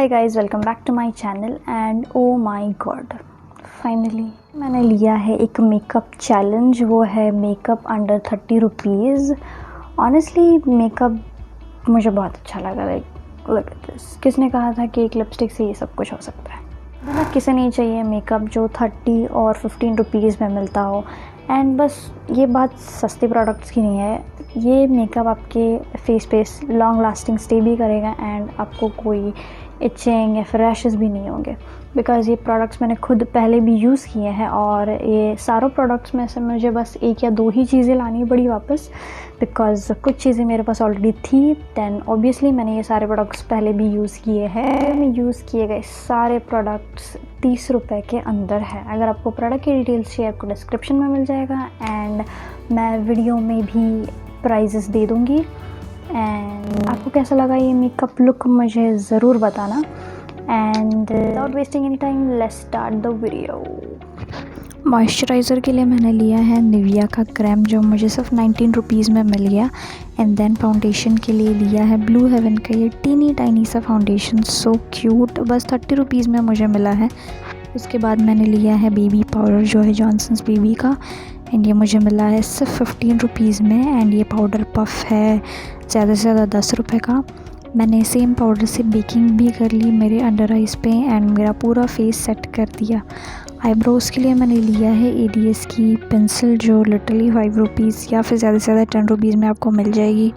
Hi guys, welcome back to my channel and oh my god, finally मैंने लिया है एक मेकअप चैलेंज। वो है makeup under 30 rupees. Honestly makeup मुझे बहुत अच्छा लगा। लाइक किसने कहा था कि एक लिपस्टिक से ये सब कुछ हो सकता है। मतलब किसे नहीं चाहिए मेकअप जो 30 और 15 रुपीज़ में मिलता हो। एंड बस ये बात सस्ते प्रोडक्ट्स की नहीं है, ये मेकअप आपके फेस पे लॉन्ग लास्टिंग स्टे भी करेगा एंड आपको कोई इचिंग या फिर रैशेस भी नहीं होंगे। बिकॉज़ ये प्रोडक्ट्स मैंने खुद पहले भी यूज़ किए हैं और ये सारों प्रोडक्ट्स में से मुझे बस एक या दो ही चीज़ें लानी पड़ी वापस, बिकॉज़ कुछ चीज़ें मेरे पास ऑलरेडी थी। दैन ऑब्वियसली मैंने ये सारे प्रोडक्ट्स पहले भी यूज़ किए हैं। मैं यूज़ किए गए सारे प्रोडक्ट्स 30 रुपये के अंदर है। अगर आपको प्रोडक्ट की डिटेल्स चाहिए आपको डिस्क्रिप्शन में मिल जाएगा एंड मैं वीडियो में भी प्राइजेस दे दूँगी। एंड आपको कैसा लगा ये मेकअप लुक मुझे ज़रूर बताना। And without wasting any time let's start the video. Moisturiser के लिए मैंने लिया है निविया का क्रीम जो मुझे सिर्फ 19 रुपीज़ में मिल गया। एंड देन फाउंडेशन के लिए लिया है ब्लू हेवन का ये टीनी टाइनी सा फाउंडेशन, सो क्यूट, बस 30 रुपीज़ में मुझे मिला है। उसके बाद मैंने लिया है बेबी पाउडर जो है जॉनसन्स बेबी का, एंड ये मुझे मिला है सिर्फ 15 रुपीज़ में। एंड ये पाउडर पफ है ज़्यादा से ज़्यादा 10 रुपये का। मैंने सेम पाउडर से बेकिंग भी कर ली मेरे अंडर आइज़ पे एंड मेरा पूरा फेस सेट कर दिया। आईब्रोज़ के लिए मैंने लिया है एडीएस की पेंसिल जो लिटरली 5 रुपीज़ या फिर ज़्यादा से ज़्यादा 10 रुपीज़ में आपको मिल जाएगी।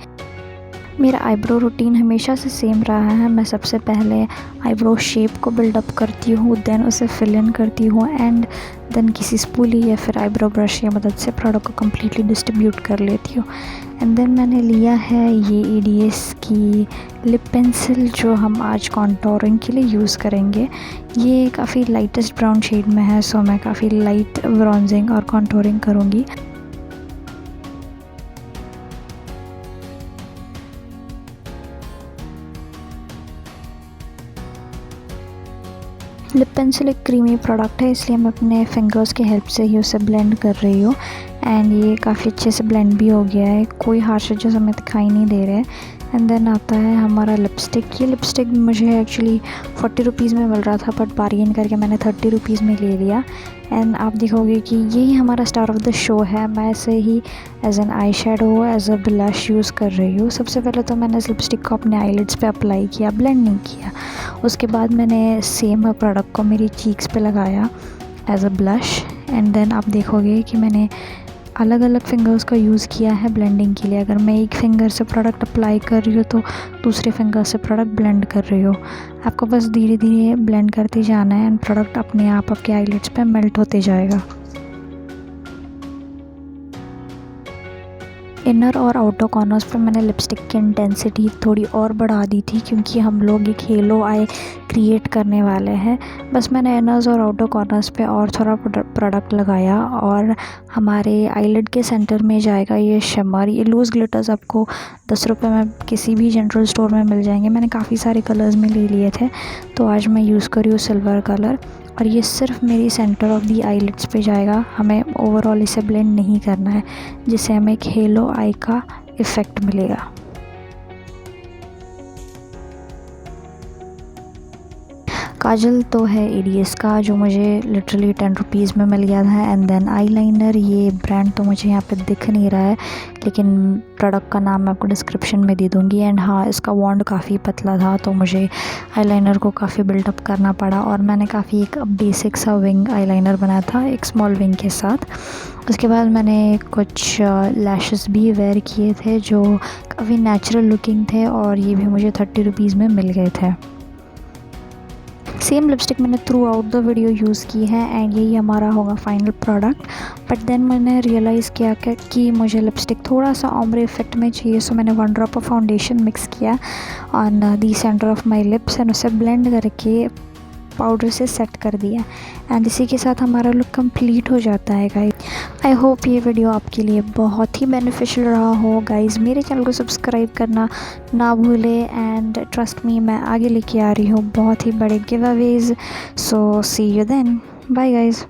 मेरा आईब्रो रूटीन हमेशा से सेम रहा है। मैं सबसे पहले आईब्रो शेप को बिल्डअप करती हूँ, देन उसे फिल इन करती हूँ एंड देन किसी स्पूली या फिर आईब्रो ब्रश की मदद से प्रोडक्ट को कम्प्लीटली डिस्ट्रीब्यूट कर लेती हूँ। एंड देन मैंने लिया है ये एडीएस की लिप पेंसिल जो हम आज कॉन्टोरिंग के लिए यूज़ करेंगे। ये काफ़ी लाइटेस्ट ब्राउन शेड में है, सो मैं काफ़ी लाइट ब्रॉन्जिंग और कॉन्टोरिंग करूँगी। लिप पेंसिल एक क्रीमी प्रोडक्ट है, इसलिए मैं अपने फिंगर्स की हेल्प से ही उसे ब्लेंड कर रही हूँ। एंड ये काफ़ी अच्छे से ब्लेंड भी हो गया है, कोई हार्श एजेस हमें दिखाई नहीं दे रहे हैं। एंड देन आता है हमारा लिपस्टिक। ये लिपस्टिक मुझे एक्चुअली 40 रुपीज़ में मिल रहा था, बट बार्गेन करके मैंने 30 रुपीज़ में ले लिया। एंड आप देखोगे कि यही हमारा स्टार ऑफ द शो है। मैं ऐसे ही as an eye shadow as a blush use कर रही हूँ। सबसे पहले तो मैंने इस लिपस्टिक को अपने आईलिड्स पे अप्लाई किया, ब्लेंड नहीं किया। उसके बाद मैंने सेम प्रोडक्ट को मेरी चीक्स पे लगाया as a blush. And then आप देखोगे कि मैंने अलग अलग फिंगर्स का यूज़ किया है ब्लेंडिंग के लिए। अगर मैं एक फिंगर से प्रोडक्ट अप्लाई कर रही हूँ तो दूसरे फिंगर से प्रोडक्ट ब्लेंड कर रही हो। आपको बस धीरे धीरे ब्लेंड करते जाना है एंड प्रोडक्ट अपने आप आपके आईलिड्स पे मेल्ट होते जाएगा। इनर और आउटर कॉर्नर्स पे मैंने लिपस्टिक की इंटेंसिटी थोड़ी और बढ़ा दी थी क्योंकि हम लोग एक हेलो आई क्रिएट करने वाले हैं। बस मैंने इनर्स और आउटर कॉर्नर्स पे और थोड़ा प्रोडक्ट लगाया और हमारे आईलिड के सेंटर में जाएगा ये शिमर। ये लूज़ ग्लिटर्स आपको 10 रुपये में किसी भी जनरल स्टोर में मिल जाएंगे। मैंने काफ़ी सारे कलर्स में ले लिए थे, तो आज मैं यूज़ कर रही हूँ सिल्वर कलर और ये सिर्फ मेरी सेंटर ऑफ दी आईलिड्स पे जाएगा। हमें ओवरऑल इसे ब्लेंड नहीं करना है, जिससे हमें एक हेलो आई का इफ़ेक्ट मिलेगा। काजल तो है एडीएस का जो मुझे लिटरली 10 रुपीज़ में मिल गया था। एंड देन आईलाइनर, ये ब्रांड तो मुझे यहाँ पे दिख नहीं रहा है, लेकिन प्रोडक्ट का नाम मैं आपको डिस्क्रिप्शन में दे दूँगी। एंड हाँ, इसका वॉन्ड काफ़ी पतला था तो मुझे आईलाइनर को काफ़ी बिल्डअप करना पड़ा और मैंने काफ़ी एक बेसिक सा विंग आईलाइनर बनाया था एक स्मॉल विंग के साथ। उसके बाद मैंने कुछ लैशेस भी वेयर किए थे जो काफ़ी नेचुरल लुकिंग थे और ये भी मुझे 30 रुपीज़ में मिल गए थे। सेम लिपस्टिक मैंने through out the video use की है एंड यही हमारा होगा फाइनल प्रोडक्ट। बट देन मैंने रियलाइज़ किया कि मुझे लिपस्टिक थोड़ा सा ऑम्ब्रे इफेक्ट में चाहिए, सो मैंने 1 ड्रॉप ऑफ फाउंडेशन मिक्स किया on the centre of my lips and उसे ब्लेंड करके पाउडर से सेट कर दिया। एंड इसी के साथ हमारा लुक कंप्लीट हो जाता है गाइस। आई होप ये वीडियो आपके लिए बहुत ही बेनिफिशियल रहा हो गाइस। मेरे चैनल को सब्सक्राइब करना ना भूले एंड ट्रस्ट मी, मैं आगे लेके आ रही हूँ बहुत ही बड़े giveaways. So see you then, bye guys.